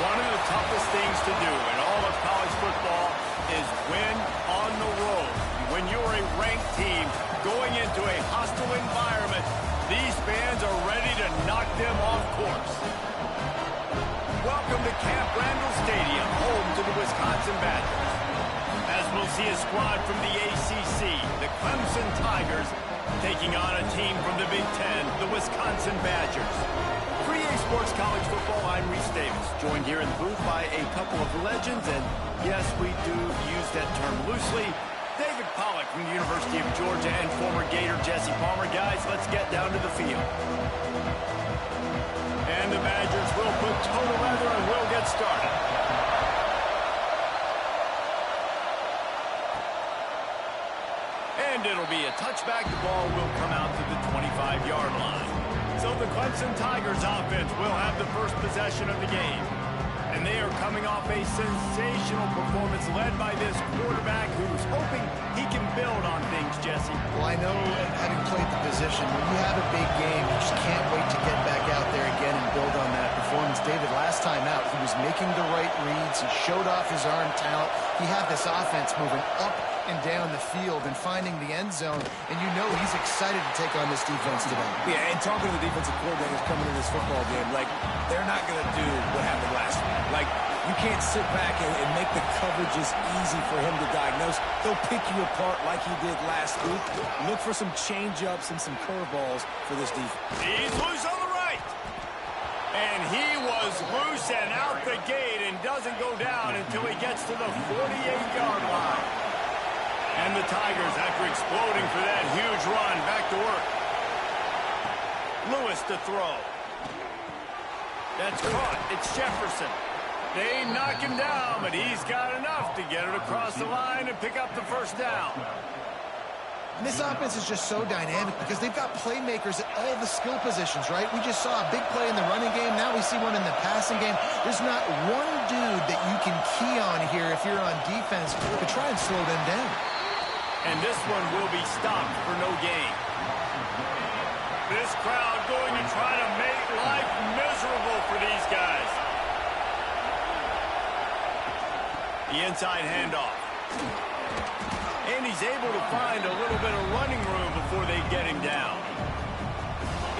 One of the toughest things to do in all of college football is win on the road. When you're a ranked team going into a hostile environment, these fans are ready to knock them off course. Welcome to Camp Randall Stadium, home to the Wisconsin Badgers. As we'll see a squad from the ACC, the Clemson Tigers, taking on a team from the Big Ten, the Wisconsin Badgers. For EA Sports College Football, I'm Reese Davis, joined here in the booth by a couple of legends, and yes, we do use that term loosely. David Pollack from the University of Georgia and former Gator Jesse Palmer. Guys, let's get down to the field. And the Badgers will put total leather and we'll get started. And it'll be a touchback. The ball will come out to the 25-yard line. So the Clemson Tigers offense will have the first possession of the game. And they are coming off a sensational performance led by this quarterback who's hoping he can build on things, Jesse. Well, I know, having played the position, when you have a big game, you just can't wait to get back out there again and build on that performance. David, last time out, he was making the right reads. He showed off his arm talent. He had this offense moving up and down the field and finding the end zone, and you know he's excited to take on this defense today. Yeah, and talking to the defensive coordinators coming in this football game, like, they're not going to do what happened last week. Like, you can't sit back and make the coverages easy for him to diagnose. They'll pick you apart like he did last week. Look for some change-ups and some curveballs for this defense. He's loose on the right. And he was loose and out the gate and doesn't go down until he gets to the 48-yard line. And the Tigers, after exploding for that huge run, back to work. Lewis to throw. That's caught. It's Jefferson. They knock him down, but he's got enough to get it across the line and pick up the first down. And this offense is just so dynamic because they've got playmakers at all the skill positions, right? We just saw a big play in the running game. Now we see one in the passing game. There's not one dude that you can key on here if you're on defense to try and slow them down. And this one will be stopped for no gain. This crowd going to try to make life miserable for these guys. The inside handoff. And he's able to find a little bit of running room before they get him down.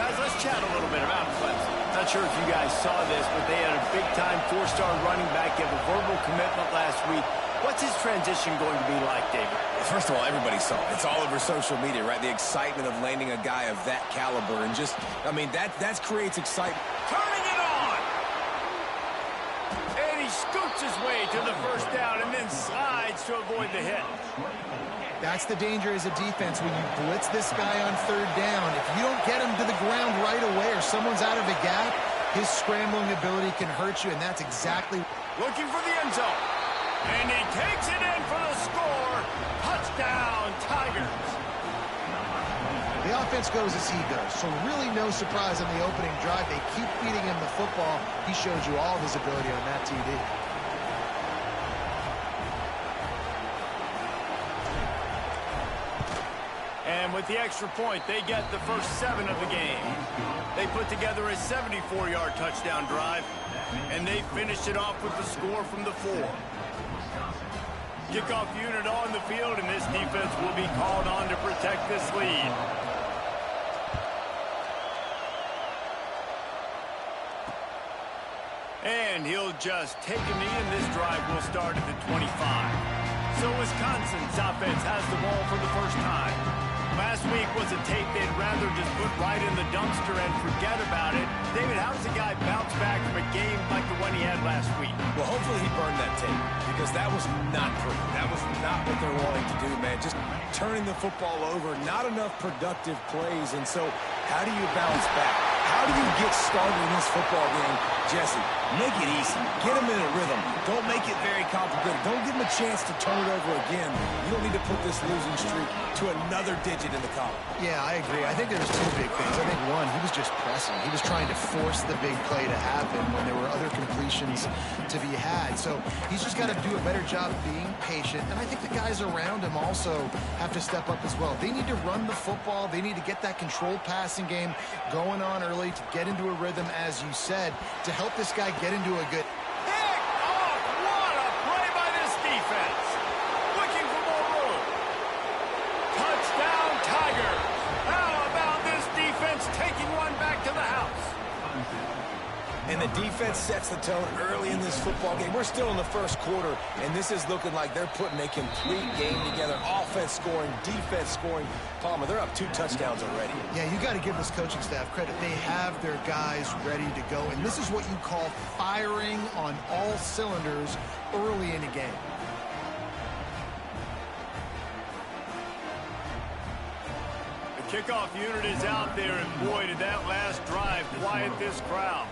Guys, let's chat a little bit about Clemson. Not sure if you guys saw this, but they had a big-time four-star running back give a verbal commitment last week. What's his transition going to be like, David? First of all, everybody saw it. It's all over social media, right? The excitement of landing a guy of that caliber. And just, I mean, that creates excitement. Turning it on! And he scoots his way to the first down and then slides to avoid the hit. That's the danger as a defense when you blitz this guy on third down. If you don't get him to the ground right away or someone's out of a gap, his scrambling ability can hurt you, and that's exactly... Looking for the end zone. And he takes it in for the score. Touchdown, Tigers. The offense goes as he goes, so really no surprise on the opening drive. They keep feeding him the football. He shows you all of his ability on that TD. And with the extra point, they get the first 7 of the game. They put together a 74-yard touchdown drive, and they finished it off with the score from the 4. Kickoff unit on the field, and this defense will be called on to protect this lead. And he'll just take a knee, and this drive will start at the 25. So Wisconsin's offense has the ball for the first time. Last week was a tape they'd rather just put right in the dumpster and forget about it. David, how does a guy bounce back from a game like the one he had last week? Well, hopefully he burned that tape because that was not pretty. That was not what they're wanting to do, man. Just turning the football over, not enough productive plays. And so how do you bounce back? How do you get started in this football game, Jesse? Make it easy. Get them in a rhythm. Don't make it very complicated. Don't give them a chance to turn it over again. You don't need to put this losing streak to another digit in the column. Yeah, I agree. I think there was 2 big things. I think one, he was just pressing. He was trying to force the big play to happen when there were other completions to be had. So he's just got to do a better job being patient. And I think the guys around him also have to step up as well. They need to run the football. They need to get that controlled passing game going on early to get into a rhythm, as you said, to help this guy get into a good... And the defense sets the tone early in this football game. We're still in the first quarter, and this is looking like they're putting a complete game together. Offense scoring, defense scoring. Palmer, they're up 2 touchdowns already. Yeah, you got to give this coaching staff credit. They have their guys ready to go, and this is what you call firing on all cylinders early in a game. The kickoff unit is out there, and boy, did that last drive quiet this crowd.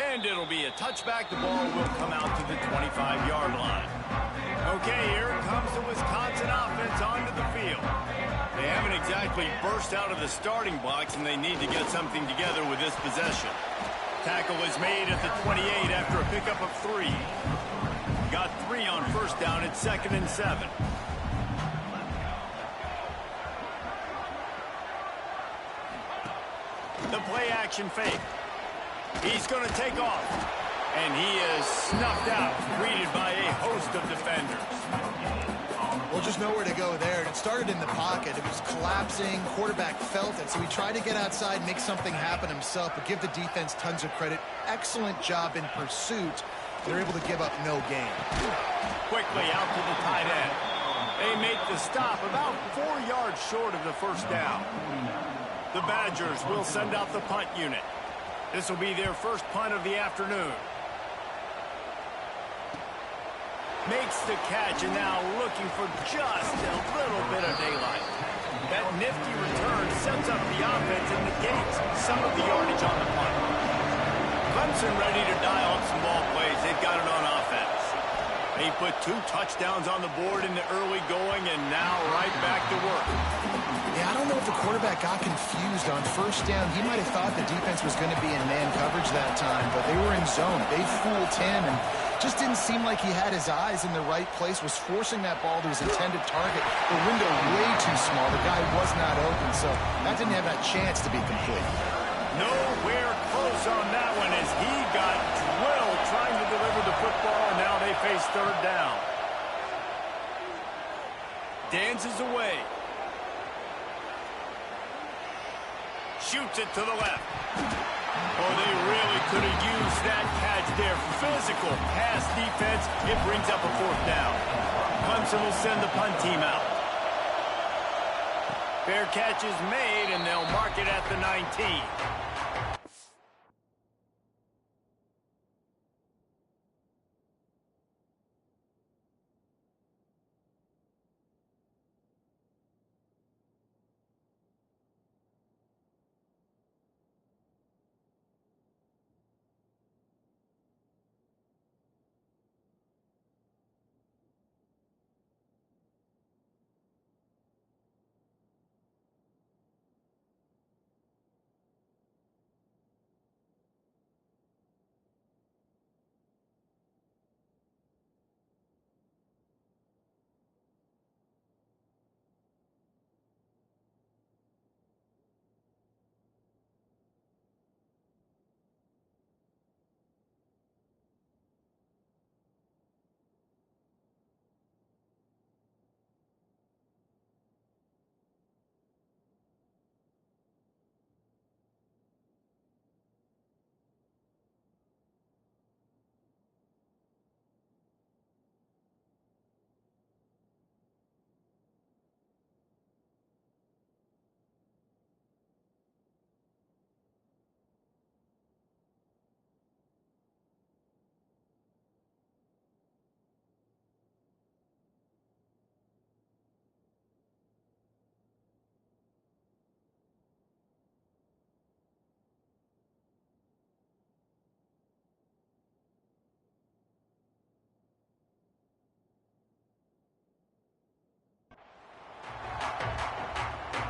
And it'll be a touchback. The ball will come out to the 25-yard line. Okay, here comes the Wisconsin offense onto the field. They haven't exactly burst out of the starting blocks, and they need to get something together with this possession. Tackle is made at the 28 after a pickup of 3. Got 3 on first down. It's 2nd and 7. The play action fake. He's going to take off. And he is snuffed out, greeted by a host of defenders. Well, just nowhere to go there. It started in the pocket. It was collapsing. Quarterback felt it, so he tried to get outside, make something happen himself, but give the defense tons of credit. Excellent job in pursuit. They're able to give up no gain. Quickly out to the tight end. They make the stop about 4 yards short of the first down. The Badgers will send out the punt unit. This will be their first punt of the afternoon. Makes the catch, and now looking for just a little bit of daylight. That nifty return sets up the offense and negates some of the yardage on the punt. Clemson ready to dial up some ball plays. They've got it on offense. They put 2 touchdowns on the board in the early going, and now right back to work. Yeah, I don't know if the quarterback got confused on first down. He might have thought the defense was going to be in man coverage that time, but they were in zone. They fooled him and just didn't seem like he had his eyes in the right place, was forcing that ball to his intended target. The window way too small. The guy was not open, so that didn't have that chance to be complete. Nowhere close on that one as he got drilled trying to deliver the football, and now they face 3rd down. Dances away. Shoots it to the left. Oh, they really could have used that catch there. Physical pass defense. It brings up a 4th down. Clemson will send the punt team out. Fair catch is made, and they'll mark it at the 19.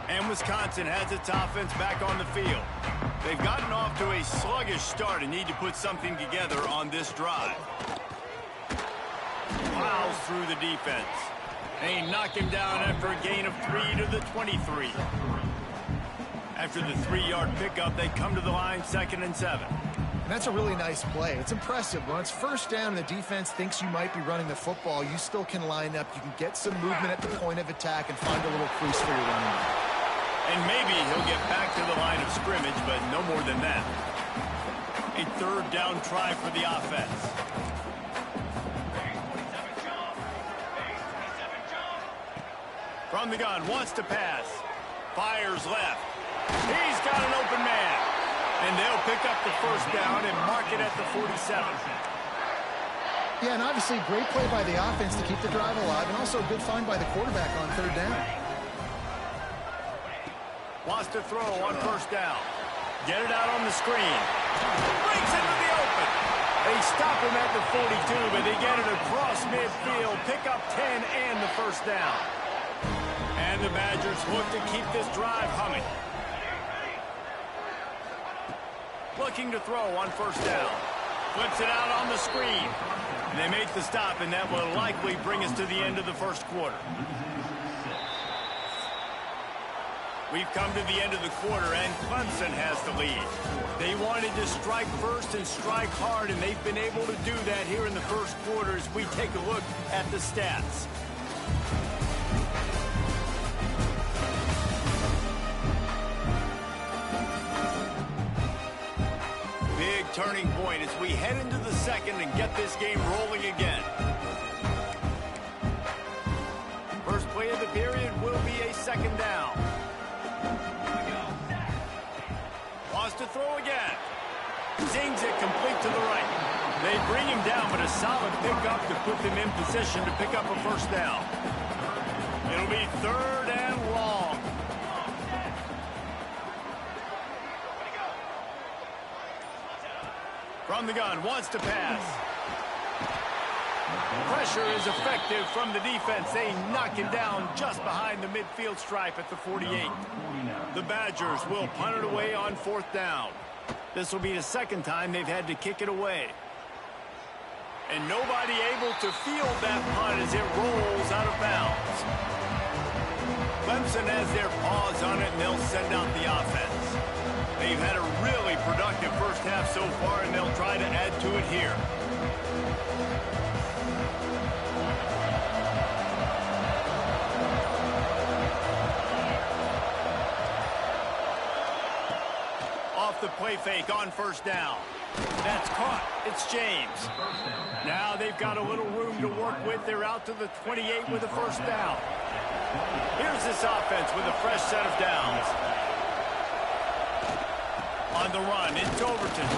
And Wisconsin has its offense back on the field. They've gotten off to a sluggish start and need to put something together on this drive. Plows through the defense. They knock him down after a gain of 3 to the 23. After the 3-yard pickup, they come to the line 2nd and 7. And that's a really nice play. It's impressive. When it's first down and the defense thinks you might be running the football, you still can line up. You can get some movement at the point of attack and find a little crease for your running back. And maybe he'll get back to the line of scrimmage, but no more than that. A third down try for the offense. From the gun, wants to pass. Fires left. He's got an open man. And they'll pick up the first down and mark it at the 47. Yeah, and obviously great play by the offense to keep the drive alive, and also a good find by the quarterback on third down. Wants to throw on first down. Get it out on the screen. Breaks into the open. They stop him at the 42, but they get it across midfield. Pick up 10 and the first down. And the Badgers look to keep this drive humming. Looking to throw on first down. Flips it out on the screen. And they make the stop, and that will likely bring us to the end of the first quarter. We've come to the end of the quarter, and Clemson has the lead. They wanted to strike first and strike hard, and they've been able to do that here in the first quarter as we take a look at the stats. Big turning point as we head into the second and get this game rolling again. First play of the period will be a second down. Wants to throw again. Zings it complete to the right. They bring him down, but a solid pickup to put them in position to pick up a first down. It'll be third and long. From the gun, wants to pass. Pressure is effective from the defense. They knock him down just behind the midfield stripe at the 48. The Badgers will punt it away on fourth down. This will be the second time they've had to kick it away. And nobody able to field that punt as it rolls out of bounds. Clemson has their paws on it, and they'll send out the offense. They've had a really productive first half so far, and they'll try to add to it here. Off the play fake on first down. That's caught. It's James. Now they've got a little room to work with. They're out to the 28 with a first down. Here's this offense with a fresh set of downs. On the run, it's Overton.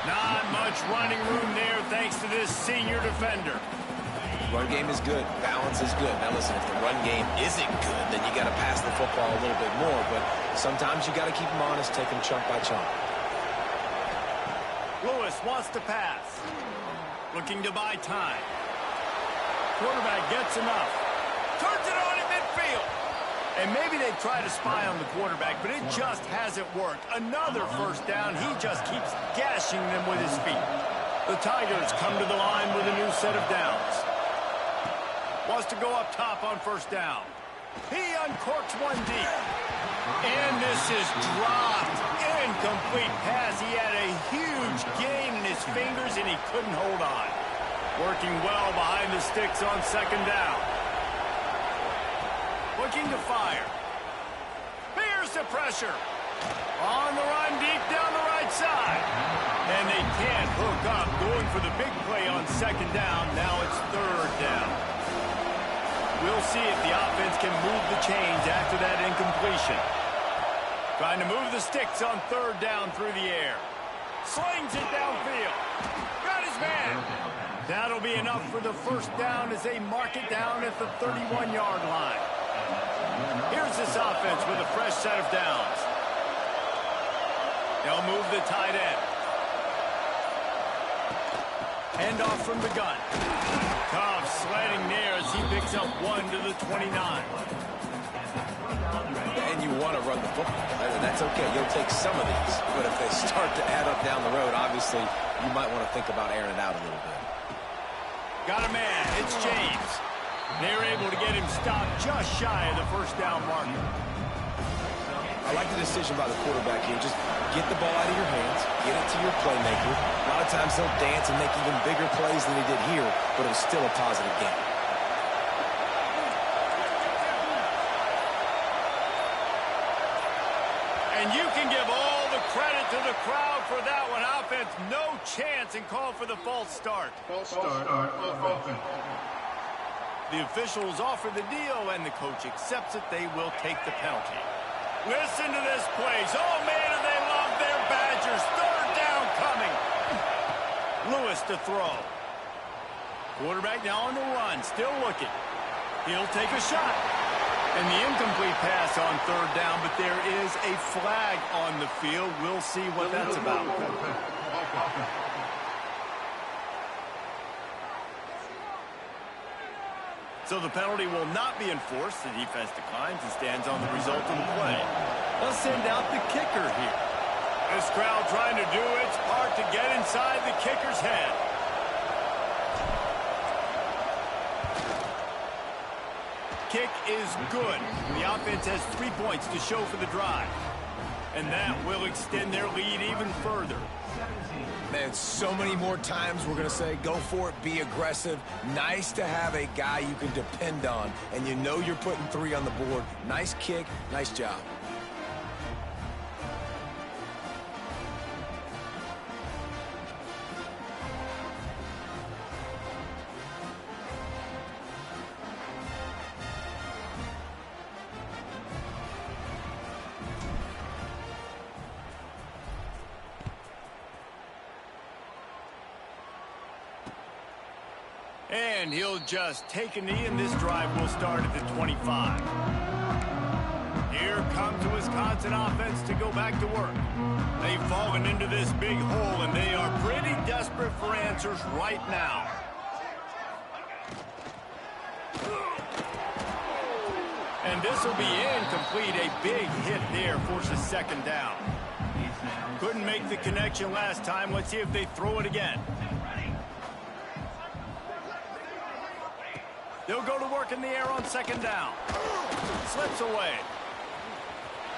Not much running room there thanks to this senior defender. Run game is good. Balance is good. Now listen, if the run game isn't good, then you got to pass the football a little bit more. But sometimes you got to keep them honest, take them chunk by chunk. Lewis wants to pass. Looking to buy time. Quarterback gets enough. Turns it on in midfield. And maybe they try to spy on the quarterback, but it just hasn't worked. Another first down. He just keeps gashing them with his feet. The Tigers come to the line with a new set of downs. Wants to go up top on first down. He uncorks one deep. And this is dropped. Incomplete pass. He had a huge gain in his fingers, and he couldn't hold on. Working well behind the sticks on second down. Looking to fire. Here's the pressure. On the run deep down the right side. And they can't hook up. Going for the big play on second down. Now it's third down. We'll see if the offense can move the chains after that incompletion. Trying to move the sticks on third down through the air. Slings it downfield. Got his man. That'll be enough for the first down as they mark it down at the 31-yard line. Here's this offense with a fresh set of downs. They'll move the tight end. Hand off from the gun. Tough sledding there as he picks up one to the 29. And you want to run the football, and that's okay. You'll take some of these. But if they start to add up down the road, obviously, you might want to think about airing it out a little bit. Got a man. It's James. They're able to get him stopped just shy of the first down marker. I like the decision by the quarterback here. Just get the ball out of your hands, get it to your playmaker. A lot of times he'll dance and make even bigger plays than he did here, but it was still a positive game. And you can give all the credit to the crowd for that one. Offense, no chance, and call for the false start. False start. The officials offer the deal, and the coach accepts it. They will take the penalty. Listen to this place. Oh, man, do they love their Badgers. Third down coming. Lewis to throw. Quarterback now on the run, still looking. He'll take a shot. And the incomplete pass on third down, but there is a flag on the field. We'll see what that's about. So the penalty will not be enforced. The defense declines and stands on the result of the play. Let's send out the kicker here. This crowd trying to do its part to get inside the kicker's head. Kick is good. The offense has 3 points to show for the drive. And that will extend their lead even further. Man, so many more times we're going to say, go for it, be aggressive. Nice to have a guy you can depend on, and you know you're putting 3 on the board. Nice kick, nice job. And he'll just take a knee, and this drive will start at the 25. Here comes the Wisconsin offense to go back to work. They've fallen into this big hole, and they are pretty desperate for answers right now. And this will be incomplete. A big hit there forces second down. Couldn't make the connection last time. Let's see if they throw it again. They'll go to work in the air on second down. Slips away.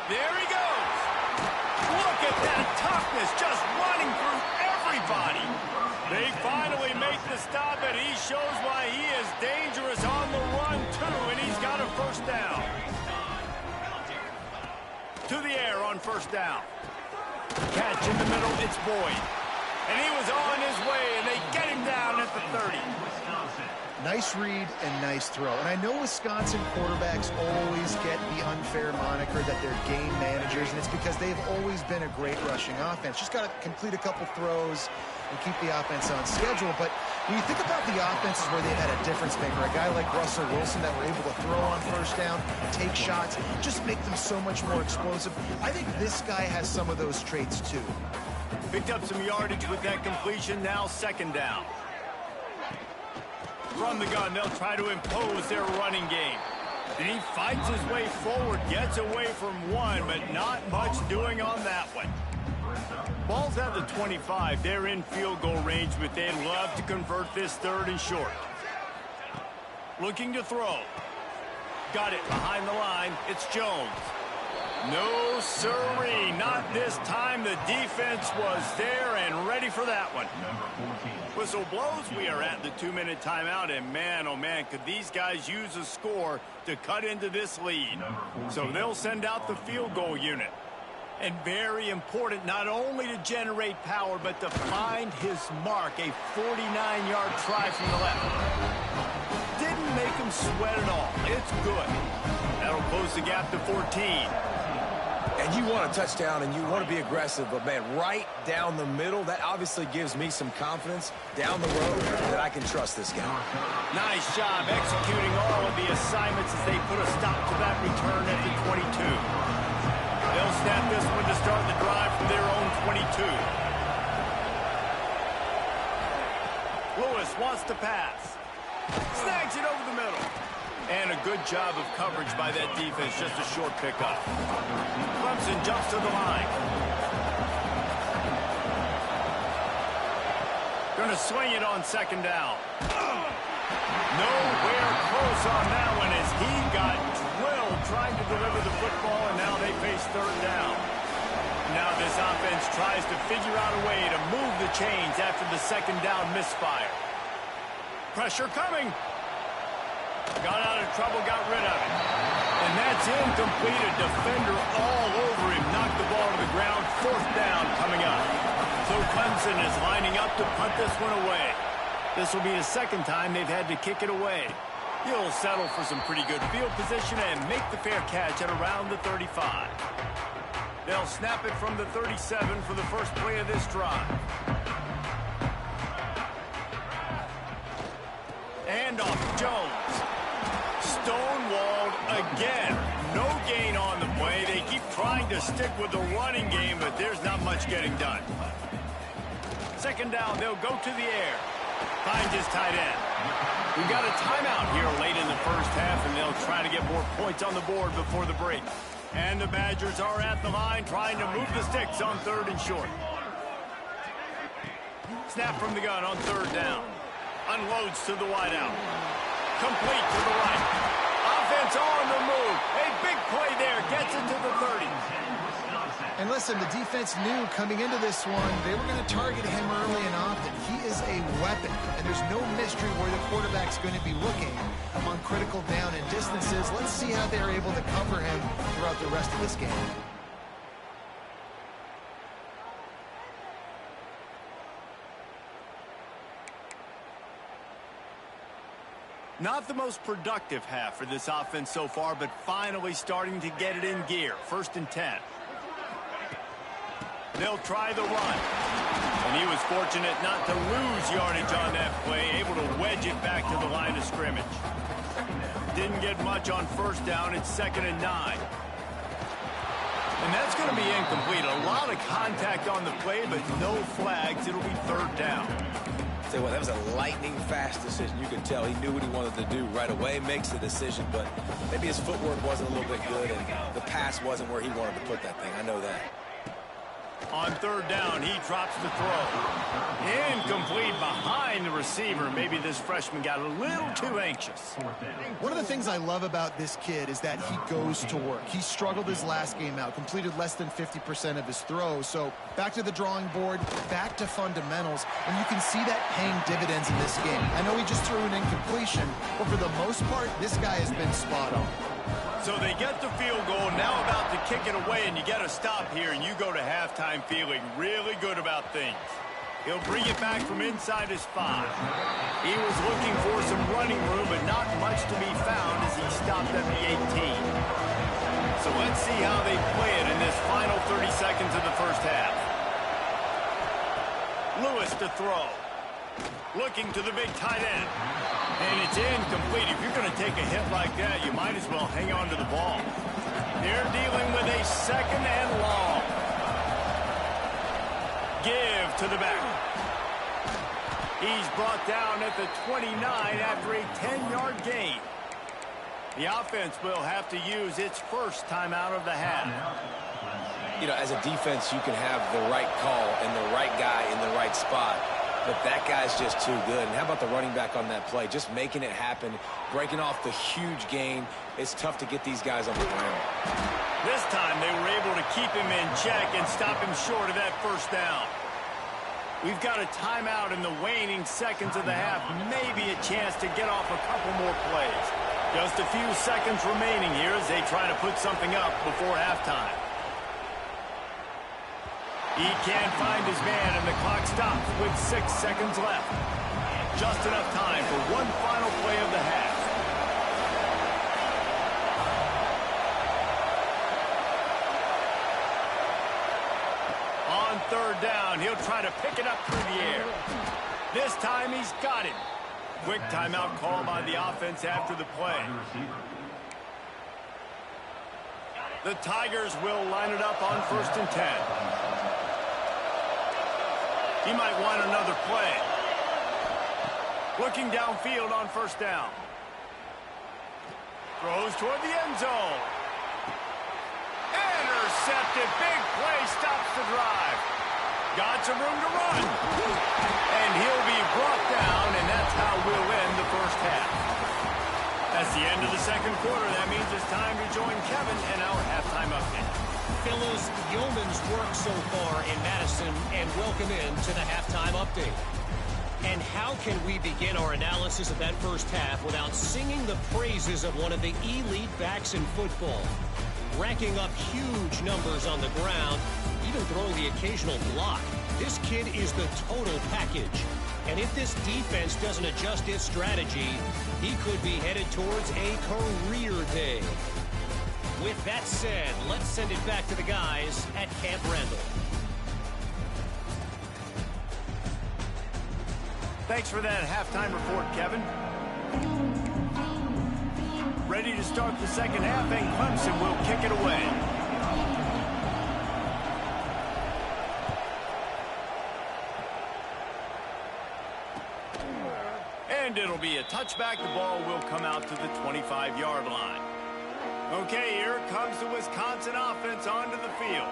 There he goes. Look at that toughness, just running through everybody. They finally make the stop, and he shows why he is dangerous on the run, too, and he's got a first down. To the air on first down. Catch in the middle, it's Boyd. And he was on his way, and they get him down at the 30. Nice read and nice throw. And I know Wisconsin quarterbacks always get the unfair moniker that they're game managers, and it's because they've always been a great rushing offense. Just got to complete a couple throws and keep the offense on schedule. But when you think about the offenses where they've had a difference maker, a guy like Russell Wilson that were able to throw on first down, take shots, just make them so much more explosive. I think this guy has some of those traits too. Picked up some yardage with that completion. Now second down. From the gun, they'll try to impose their running game. And he fights his way forward, gets away from one, but not much doing on that one. Ball's at the 25. They're in field goal range, but they'd love to convert this third and short. Looking to throw. Got it behind the line. It's Jones. No, sirree, not this time. The defense was there and ready for that one. Whistle blows. We are at the 2-minute timeout, and man, oh man, could these guys use a score to cut into this lead. So they'll send out the field goal unit. And very important, not only to generate power, but to find his mark, a 49-yard try from the left. Didn't make him sweat at all. It's good. That'll close the gap to 14. And you want a touchdown, and you want to be aggressive, but, man, right down the middle, that obviously gives me some confidence down the road that I can trust this guy. Nice job executing all of the assignments as they put a stop to that return at the 22. They'll snap this one to start the drive from their own 22. Lewis wants to pass. Snags it over the middle. And a good job of coverage by that defense, just a short pickup. Clemson jumps to the line. Going to swing it on second down. Nowhere close on that one as he got drilled trying to deliver the football, and now they face third down. Now this offense tries to figure out a way to move the chains after the second down misfire. Pressure coming. Got out of trouble, got rid of it. And that's incomplete. A defender all over him. Knocked the Clemson is lining up to punt this one away. This will be the second time they've had to kick it away. He'll settle for some pretty good field position and make the fair catch at around the 35. They'll snap it from the 37 for the first play of this drive. And off Jones. Stonewalled again. No gain on the play. They keep trying to stick with the running game, but there's not much getting done. Second down, they'll go to the air. Finds his tight end. We've got a timeout here late in the first half, and they'll try to get more points on the board before the break. And the Badgers are at the line trying to move the sticks on 3rd and short. Snap from the gun on 3rd down. Unloads to the wideout. Complete to the right. Offense on the move. A big play there. Gets it to the 30. And listen, the defense knew coming into this one, they were going to target him early and often. He is a weapon, and there's no mystery where the quarterback's going to be looking on critical down and distances. Let's see how they're able to cover him throughout the rest of this game. Not the most productive half for this offense so far, but finally starting to get it in gear. 1st and 10. They'll try the run. And he was fortunate not to lose yardage on that play, able to wedge it back to the line of scrimmage. Didn't get much on 1st down. It's 2nd and 9. And that's going to be incomplete. A lot of contact on the play, but no flags. It'll be 3rd down. Tell you what, that was a lightning-fast decision. You could tell he knew what he wanted to do right away, makes the decision, but maybe his footwork wasn't a little bit good, and the pass wasn't where he wanted to put that thing. I know that. On 3rd down, he drops the throw. Incomplete behind the receiver. Maybe this freshman got a little too anxious. One of the things I love about this kid is that he goes to work. He struggled his last game out, completed less than 50% of his throws. So back to the drawing board, back to fundamentals, and you can see that paying dividends in this game. I know he just threw an incompletion, but for the most part, this guy has been spot on. So they get the field goal, now about to kick it away, and you get a stop here, and you go to halftime feeling really good about things. He'll bring it back from inside his 5. He was looking for some running room, but not much to be found as he stopped at the 18. So let's see how they play it in this final 30 seconds of the first half. Lewis to throw. Looking to the big tight end. And it's incomplete. If you're going to take a hit like that, you might as well hang on to the ball. They're dealing with a 2nd and long. Give to the back. He's brought down at the 29 after a 10-yard gain. The offense will have to use its first timeout of the half. You know, as a defense, you can have the right call and the right guy in the right spot. But that guy's just too good. And how about the running back on that play? Just making it happen, breaking off the huge gain. It's tough to get these guys on the ground. This time they were able to keep him in check and stop him short of that 1st down. We've got a timeout in the waning seconds of the half. Maybe a chance to get off a couple more plays. Just a few seconds remaining here as they try to put something up before halftime. He can't find his man, and the clock stops with 6 seconds left. Just enough time for one final play of the half. On 3rd down, he'll try to pick it up through the air. This time he's got it. Quick timeout call by the offense after the play. The Tigers will line it up on 1st and 10. He might want another play. Looking downfield on 1st down. Throws toward the end zone. Intercepted. Big play. Stops the drive. Got some room to run. And he'll be brought down, and that's how we'll end the first half. That's the end of the 2nd quarter. That means it's time to join Kevin in our halftime update. Fellas, yeoman's work so far in Madison, and welcome in to the halftime update. And how can we begin our analysis of that first half without singing the praises of one of the elite backs in football? Racking up huge numbers on the ground, even throwing the occasional block. This kid is the total package. And if this defense doesn't adjust its strategy, he could be headed towards a career day. With that said, let's send it back to the guys at Camp Randall. Thanks for that halftime report, Kevin. Ready to start the second half, and Clemson will kick it away. And it'll be a touchback. The ball will come out to the 25-yard line. Okay, here comes the Wisconsin offense onto the field.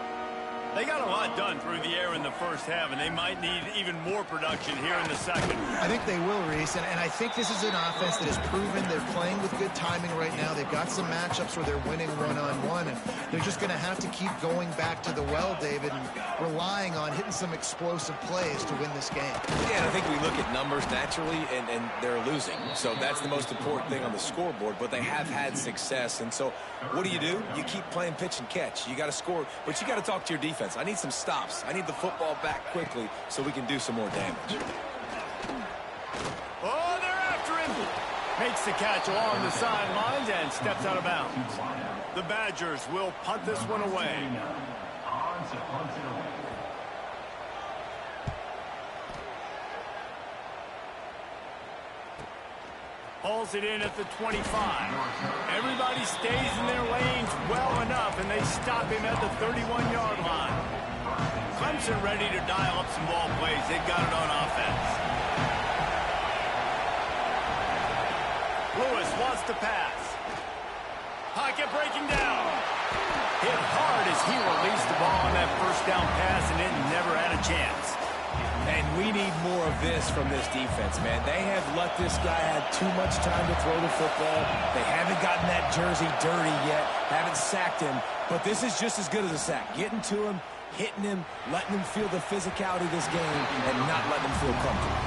They got a lot done through the air in the first half, and they might need even more production here in the second. I think they will, Reese, and I think this is an offense that has proven they're playing with good timing right now. They've got some matchups where they're winning one-on-one, and they're just going to have to keep going back to the well, David, and relying on hitting some explosive plays to win this game. Yeah, and I think we look at numbers naturally, and they're losing. So that's the most important thing on the scoreboard, but they have had success. And so what do? You keep playing pitch and catch. You got to score, but you got to talk to your defense. I need some stops. I need the football back quickly so we can do some more damage. Oh, they're after him. Makes the catch along the sidelines and steps out of bounds. The Badgers will punt this one away. Hauls it in at the 25. Everybody stays in their lanes well enough, and they stop him at the 31-yard line. Clemson ready to dial up some ball plays. They've got it on offense. Lewis wants to pass. Pocket breaking down. Hit hard as he released the ball on that first down pass, and it never had a chance. And we need more of this from this defense, man. They have let this guy have too much time to throw the football. They haven't gotten that jersey dirty yet, haven't sacked him. But this is just as good as a sack. Getting to him, hitting him, letting him feel the physicality of this game, and not letting him feel comfortable.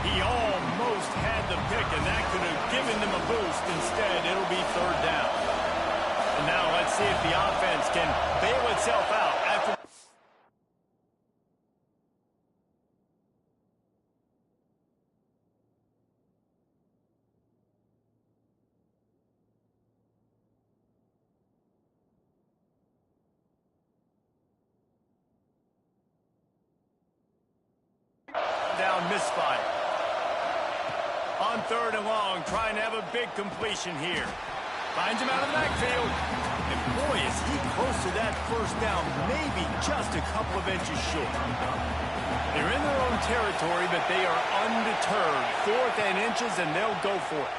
He almost had the pick, and that could have given them a boost. Instead, it'll be third down. And now let's see if the offense can bail itself out after... down misfire. On third and long, trying to have a big completion here. Finds him out of the backfield. And boy, is he close to that first down, maybe just a couple of inches short. They're in their own territory, but they are undeterred. Fourth and inches, and they'll go for it.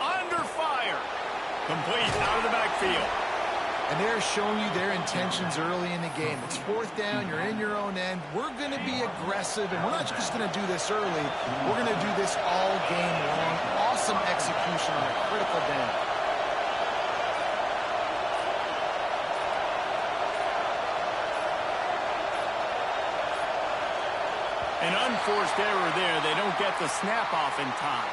Under fire. Complete out of the backfield. And they're showing you their intentions early in the game. It's fourth down, you're in your own end. We're going to be aggressive, and we're not just going to do this early. We're going to do this all game long. Awesome execution on a critical down. An unforced error there. They don't get the snap off in time.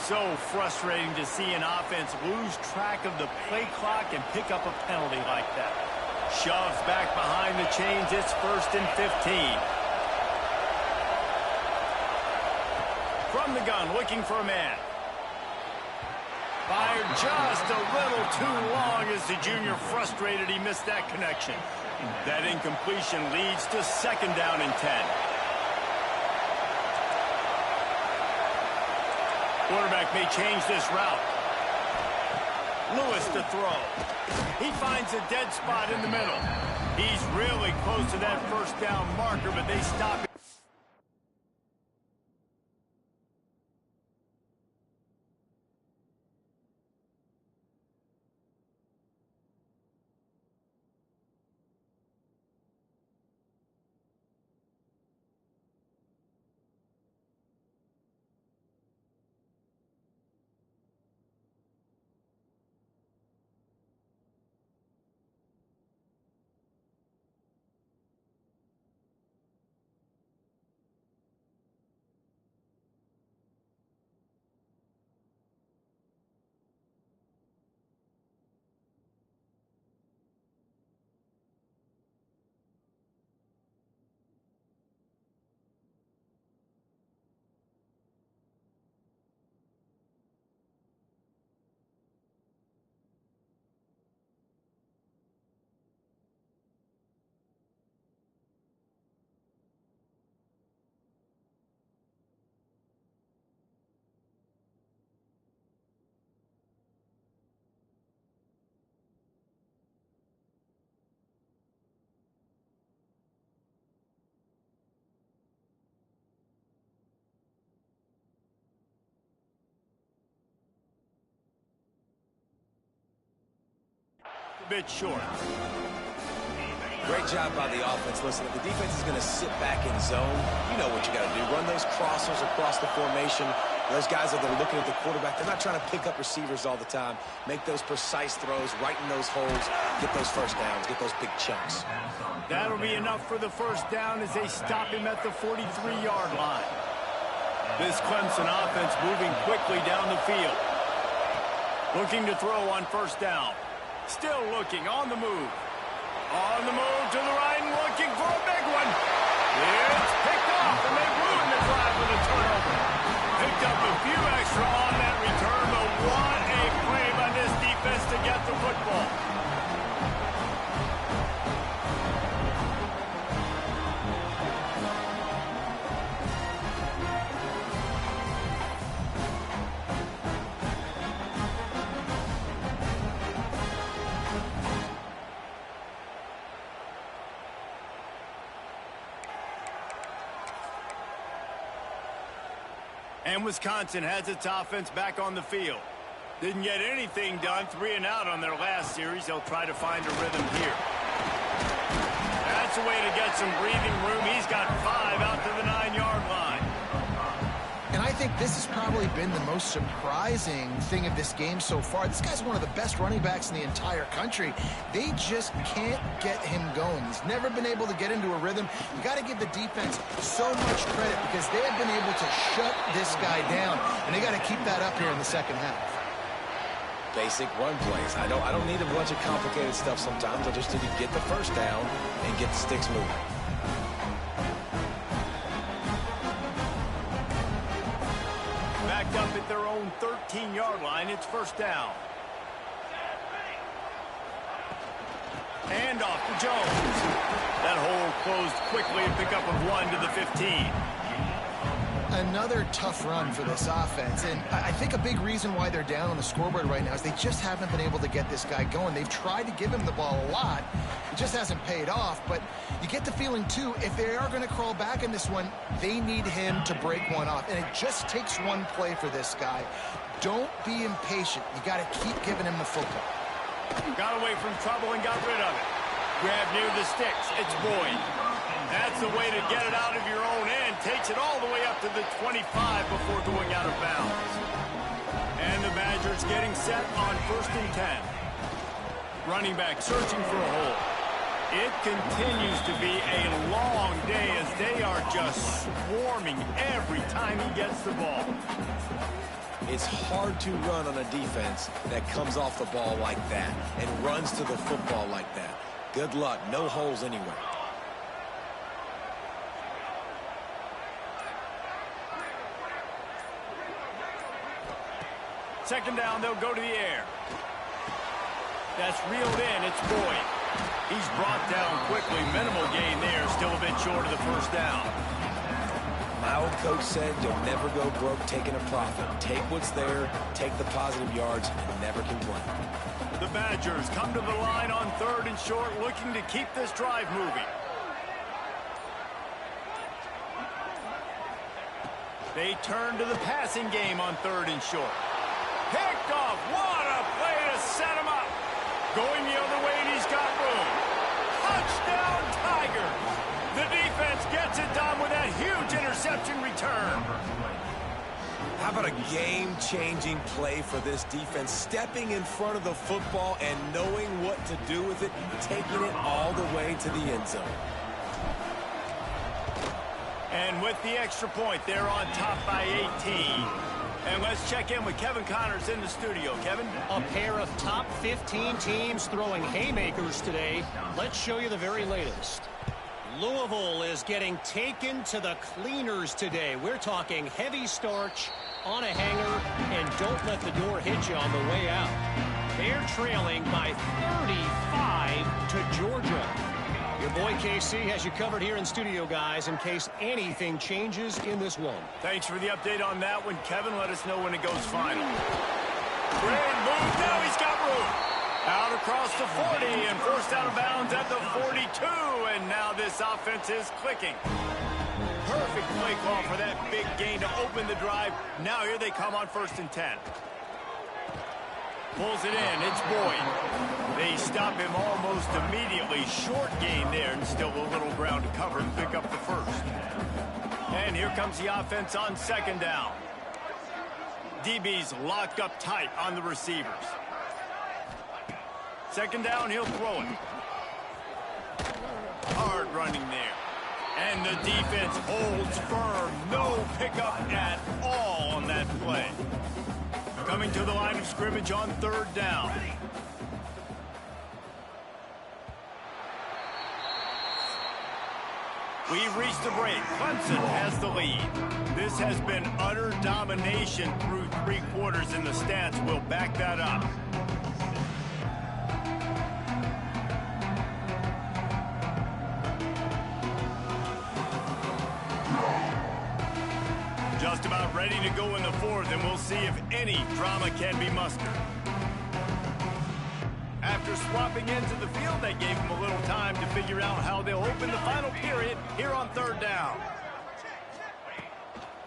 So frustrating to see an offense lose track of the play clock and pick up a penalty like that. Shoves back behind the chains. It's 1st and 15. From the gun, looking for a man. Fired just a little too long as the junior frustrated he missed that connection. That incompletion leads to 2nd down and 10. Quarterback may change this route. Lewis to throw. He finds a dead spot in the middle. He's really close to that first down marker, but they stop him. bit short. Great job by the offense. Listen, if the defense is going to sit back in zone, you know what you got to do. Run those crossers across the formation. Those guys that are looking at the quarterback, they're not trying to pick up receivers all the time. Make those precise throws, right in those holes, get those first downs, get those big chunks. That'll be enough for the first down as they stop him at the 43-yard line. This Clemson offense moving quickly down the field. Looking to throw on first down. Still looking on the move. On the move to the right and looking for a big one. It's picked off, and they ruined the drive with a turnover. Picked up a few extra on that return, but what a play by this defense to get the football. And Wisconsin has its offense back on the field. Didn't get anything done, 3 and out on their last series. They'll try to find a rhythm here. That's a way to get some breathing room. He's got 5 out to the 9-yard line. And I think this has probably been the most surprising thing of this game so far. This guy's one of the best running backs in the entire country. They just can't get him going. He's never been able to get into a rhythm. You got to give the defense so much credit because they have been able to shut this guy down, and they got to keep that up here in the second half. Basic run plays. I don't need a bunch of complicated stuff sometimes. I just need to get the first down and get the sticks moving. Backed up at their own 13-yard line. It's first down. Hand off to Jones. That hole closed quickly and pick up of 1 to the 15. Another tough run for this offense, and I think a big reason why they're down on the scoreboard right now is they just haven't been able to get this guy going. They've tried to give him the ball a lot. It just hasn't paid off, but you get the feeling, too, if they are going to crawl back in this one, they need him to break one off, and it just takes one play for this guy. Don't be impatient. You got to keep giving him the football. Got away from trouble and got rid of it. Grab near the sticks. It's Boyd. That's the way to get it out of your own end. Takes it all the way up to the 25 before going out of bounds. And the Badgers getting set on 1st and 10. Running back searching for a hole. It continues to be a long day as they are just swarming every time he gets the ball. It's hard to run on a defense that comes off the ball like that and runs to the football like that. Good luck. No holes anywhere. Second down, they'll go to the air. That's reeled in. It's Boyd. He's brought down quickly. Minimal gain there. Still a bit short of the first down. My old coach said you'll never go broke taking a profit. Take what's there, take the positive yards, and never complain. The Badgers come to the line on 3rd and short, looking to keep this drive moving. They turn to the passing game on 3rd and short. Picked off. What a play to set him up. Going the other way, and he's got room. Touchdown, Tigers. The defense gets it done with that huge interception return. How about a game-changing play for this defense? Stepping in front of the football and knowing what to do with it, taking it all the way to the end zone. And with the extra point, they're on top by 18. And let's check in with Kevin Connors in the studio. Kevin? A pair of top 15 teams throwing haymakers today. Let's show you the very latest. Louisville is getting taken to the cleaners today. We're talking heavy starch on a hanger, and don't let the door hit you on the way out. They're trailing by 35 to Georgia. Your boy KC has you covered here in studio, guys, in case anything changes in this one. Thanks for the update on that one, Kevin. Let us know when it goes final. Great move. Now he's got room. Out across the 40 and forced out of bounds at the 42. And now this offense is clicking. Perfect play call for that big gain to open the drive. Now here they come on 1st and 10. Pulls it in. It's Boyd. They stop him almost immediately. Short gain there, and still a little ground to cover and pick up the first. And here comes the offense on second down. DB's locked up tight on the receivers. Second down, he'll throw it. Hard running there. And the defense holds firm. No pickup at all on that play. Coming to the line of scrimmage on third down. We've reached the break. Clemson has the lead. This has been utter domination through 3 quarters, and the stats will back that up. Just about ready to go in the fourth, and we'll see if any drama can be mustered. After swapping into the field, they gave him a little time to figure out how they'll open the final period here on third down.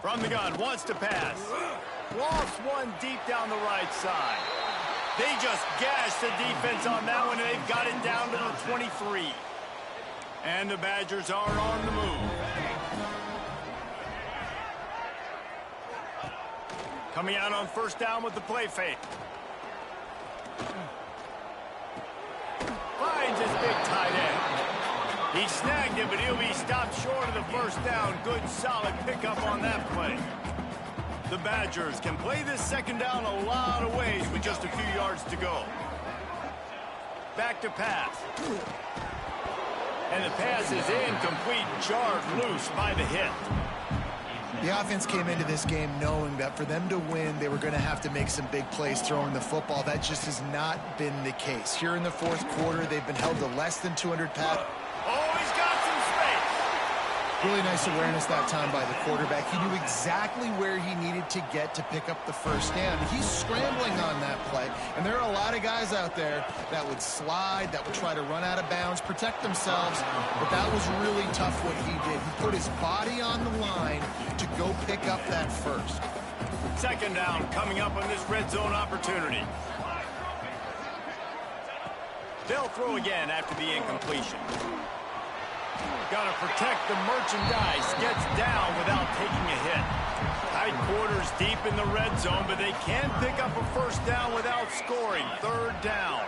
From the gun, wants to pass. Lost one deep down the right side. They just gashed the defense on that one, and they've got it down to the 23. And the Badgers are on the move. Coming out on first down with the play fake. Finds his big tight end. He snagged it, but he'll be stopped short of the first down. Good, solid pickup on that play. The Badgers can play this second down a lot of ways with just a few yards to go. Back to pass. And the pass is incomplete, jarred loose by the hit. The offense came into this game knowing that for them to win, they were going to have to make some big plays throwing the football. That just has not been the case. Here in the fourth quarter, they've been held to less than 200 passes. Oh, he's got some space. Really nice awareness that time by the quarterback. He knew exactly where he needed to get to pick up the first down. He's scrambling on that play, and there are a lot of guys out there that would slide, that would try to run out of bounds, protect themselves, but that was really tough what he did. He put his body on the line to go pick up that first. Second down coming up on this red zone opportunity. They'll throw again after the incompletion. Got to protect the merchandise. Gets down without taking a hit. Tight quarters deep in the red zone, but they can pick up a first down without scoring. Third down.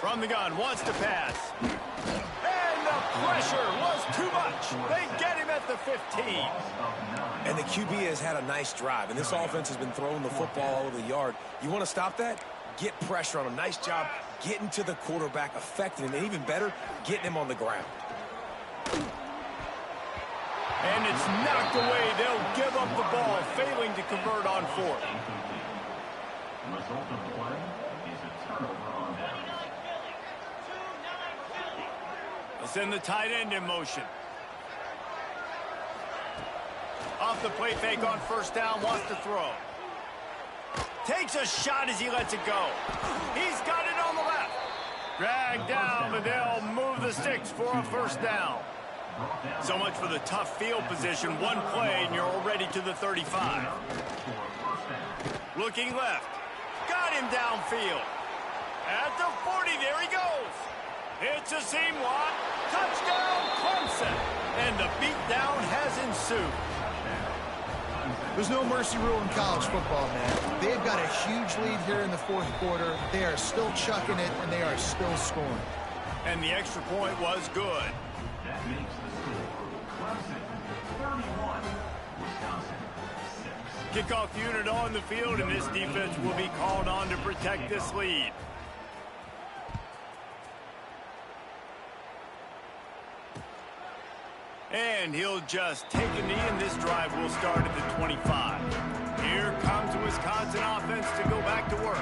From the gun, wants to pass. And the pressure was too much. They get him at the 15. And the QB has had a nice drive, and this offense has been throwing the football all over the yard. You want to stop that? Get pressure on him. Nice job getting to the quarterback, affecting him, and even better, getting him on the ground. And it's knocked away. They'll give up the ball, failing to convert on fourth. The result of the play is a turnover on downs. They'll send the tight end in motion. Off the play fake on first down, wants to throw. Takes a shot as he lets it go. He's got it on the left. Dragged down, but they'll move the sticks for a first down. So much for the tough field position. One play, and you're already to the 35. Looking left. Got him downfield. At the 40, there he goes. It's a seam lock. Touchdown, Clemson. And the beatdown has ensued. There's no mercy rule in college football, man. They've got a huge lead here in the fourth quarter. They are still chucking it, and they are still scoring. And the extra point was good. That makes the score Clemson 31, Wisconsin 6. Kickoff unit on the field, and this defense will be called on to protect this lead. And he'll just take a knee, and this drive will start at the 25. Here comes the Wisconsin offense to go back to work.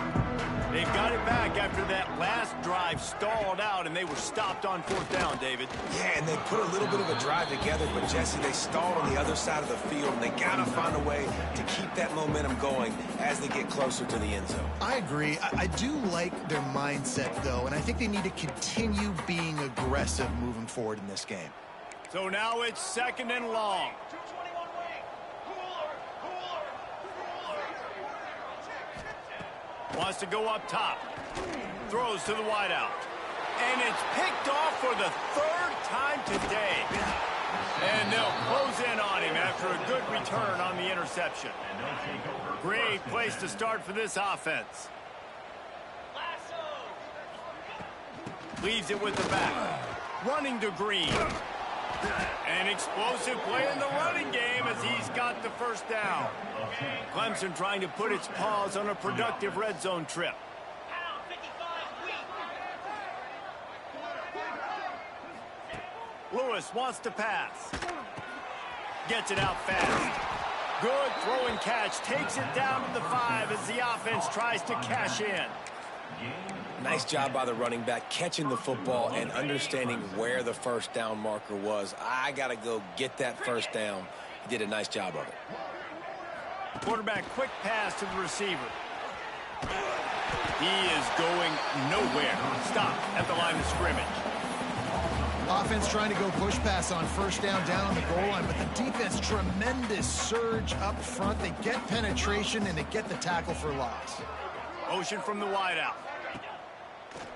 They've got it back after that last drive stalled out, and they were stopped on fourth down, David. Yeah, and they put a little bit of a drive together, but, Jesse, they stalled on the other side of the field, and they got to find a way to keep that momentum going as they get closer to the end zone. I agree. I do like their mindset, though, and I think they need to continue being aggressive moving forward in this game. So now it's second and long. Wants to go up top. Throws to the wideout. And it's picked off for the third time today. And they'll close in on him after a good return on the interception. Great place to start for this offense. Leaves it with the back. Running to Green. An explosive play in the running game as he's got the first down. Clemson trying to put its paws on a productive red zone trip. Lewis wants to pass. Gets it out fast. Good throw and catch. Takes it down to the 5 as the offense tries to cash in. Nice job by the running back catching the football and understanding where the first down marker was. I got to go get that first down. He did a nice job of it. Quarterback quick pass to the receiver. He is going nowhere. Stop at the line of scrimmage. Offense trying to go push pass on first down on the goal line, but the defense, tremendous surge up front. They get penetration, and they get the tackle for loss. Motion from the wideout.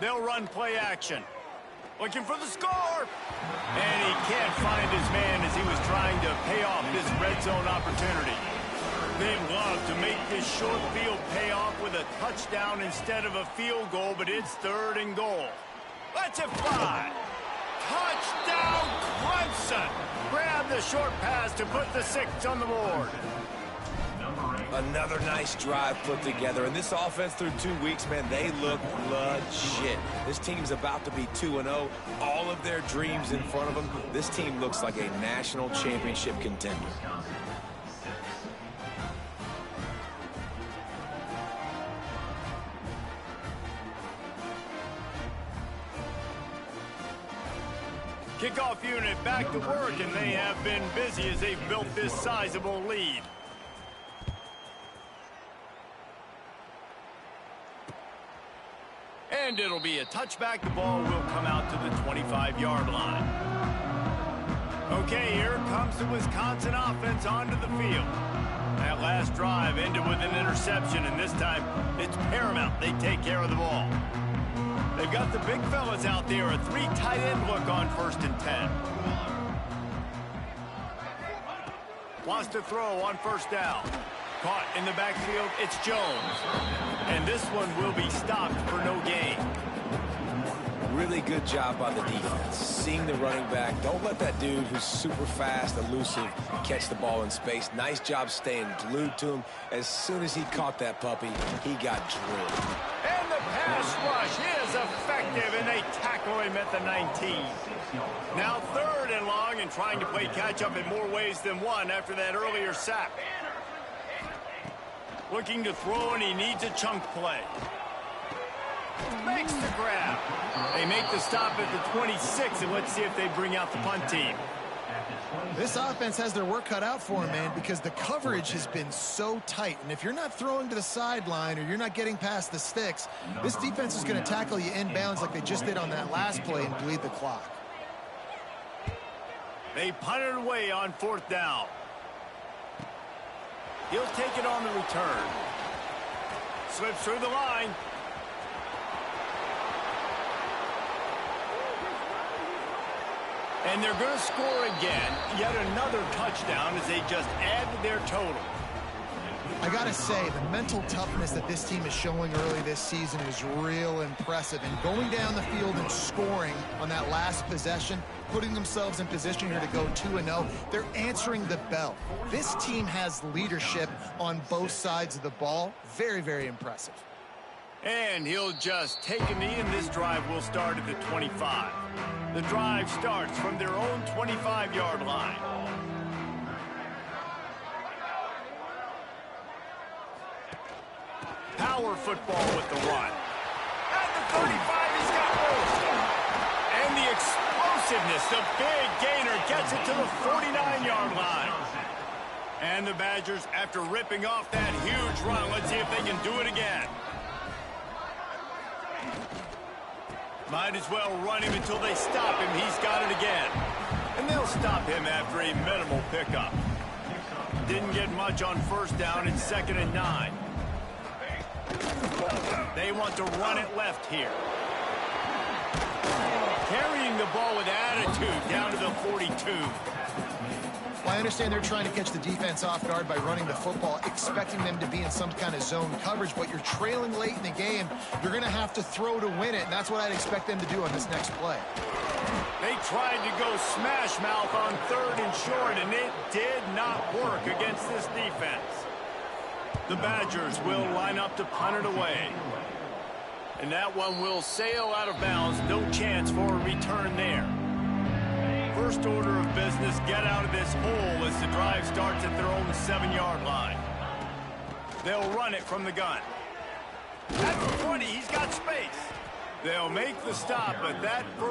They'll run play action. Looking for the score. And he can't find his man as he was trying to pay off this red zone opportunity. They love to make this short field pay off with a touchdown instead of a field goal, but it's 3rd and goal. Let's it fly. Touchdown, Clemson! Grab the short pass to put the 6 on the board. Another nice drive put together. And this offense through 2 weeks, man, they look legit. This team's about to be 2-0. All of their dreams in front of them. This team looks like a national championship contender. Kickoff unit back to work, and they have been busy as they've built this sizable lead. And it'll be a touchback. The ball will come out to the 25-yard line. Okay, here comes the Wisconsin offense onto the field. That last drive ended with an interception, and this time it's paramount they take care of the ball. They've got the big fellas out there, a 3 tight end look on 1st and 10. Wants to throw on 1st down. Caught in the backfield, it's Jones. And this one will be stopped for no gain. Really good job by the defense. Seeing the running back. Don't let that dude who's super fast, elusive, catch the ball in space. Nice job staying glued to him. As soon as he caught that puppy, he got drilled. And the pass rush is effective, and they tackle him at the 19. Now 3rd and long, and trying to play catch-up in more ways than one after that earlier sack. Looking to throw, and he needs a chunk play. Makes the grab. They make the stop at the 26, and let's see if they bring out the punt team. This offense has their work cut out for them, man, because the coverage has been so tight. And if you're not throwing to the sideline or you're not getting past the sticks, this defense is going to tackle you inbounds like they just did on that last play and bleed the clock. They punt it away on 4th down. He'll take it on the return. Slips through the line. And they're going to score again. Yet another touchdown as they just add to their total. I got to say, the mental toughness that this team is showing early this season is real impressive. And going down the field and scoring on that last possession, putting themselves in position here to go 2-0, they're answering the bell. This team has leadership on both sides of the ball. Very, very impressive. And he'll just take a knee, and this drive will start at the 25. The drive starts from their own 25-yard line. Power football with the run. At the 35, he's got most. And the explosiveness, the big gainer, gets it to the 49-yard line. And the Badgers, after ripping off that huge run, let's see if they can do it again. Might as well run him until they stop him. He's got it again. And they'll stop him after a minimal pickup. Didn't get much on 1st down. It's 2nd and 9. They want to run it left here. Carrying the ball with attitude down to the 42. Well, I understand they're trying to catch the defense off guard by running the football, expecting them to be in some kind of zone coverage, but you're trailing late in the game. You're going to have to throw to win it, and that's what I'd expect them to do on this next play. They tried to go smash mouth on 3rd and short, and it did not work against this defense. The Badgers will line up to punt it away. And that one will sail out of bounds. No chance for a return there. First order of business, get out of this hole as the drive starts at their own 7-yard line. They'll run it from the gun. At the 20, he's got space. They'll make the stop, but that